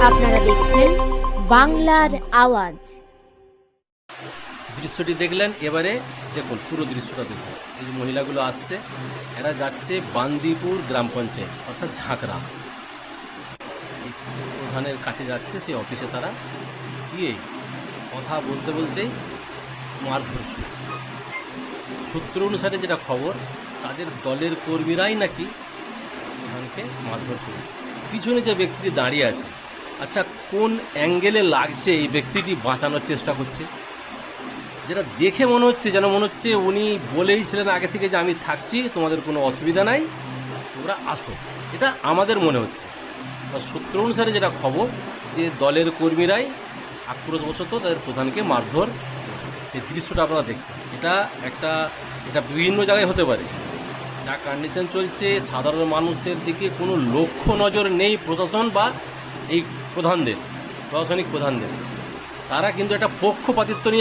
আপনারা দেখছেন বাংলার আওয়াজ। দৃশ্যটি দেখলেন, এবারে দেখুন পুরো দৃশ্যটা দেখুন। এই যে মহিলাগুলো আসছে, এরা যাচ্ছে বান্দিপুর গ্রাম পঞ্চায়েত অর্থাৎ ঝাঁকড়া, এই প্রধানের কাছে যাচ্ছে। সেই অফিসে তারা গিয়ে কথা বলতে বলতেই মারধর শুরু। সূত্র অনুসারে যেটা খবর, তাদের দলের কর্মীরাই নাকি প্রধানকে মারধর করেছে। পিছনে যে ব্যক্তিটি দাঁড়িয়ে আছে, আচ্ছা কোন অ্যাঙ্গেলে লাগছে এই ব্যক্তিটি বাঁচানোর চেষ্টা করছে, যেটা দেখে মনে হচ্ছে যেন মনে হচ্ছে উনি বলেইছিলেন আগে থেকে যে আমি থাকছি, তোমাদের কোনো অসুবিধা নাই, তোমরা আসো। এটা আমাদের মনে হচ্ছে। সূত্র অনুসারে যেটা খবর, যে দলের কর্মীরাই আক্রোশবশত তাদের প্রধানকে মারধর করেছে। সেই দৃশ্যটা আপনারা দেখছেন। এটা বিভিন্ন জায়গায় হতে পারে। যা কন্ডিশন চলছে, সাধারণ মানুষের দিকে কোনো লক্ষ্য নজর নেই প্রশাসন বা এই প্রশাসনিক প্রধানদের। তারা কিন্তু একটা পক্ষপাতিত্ব নিয়ে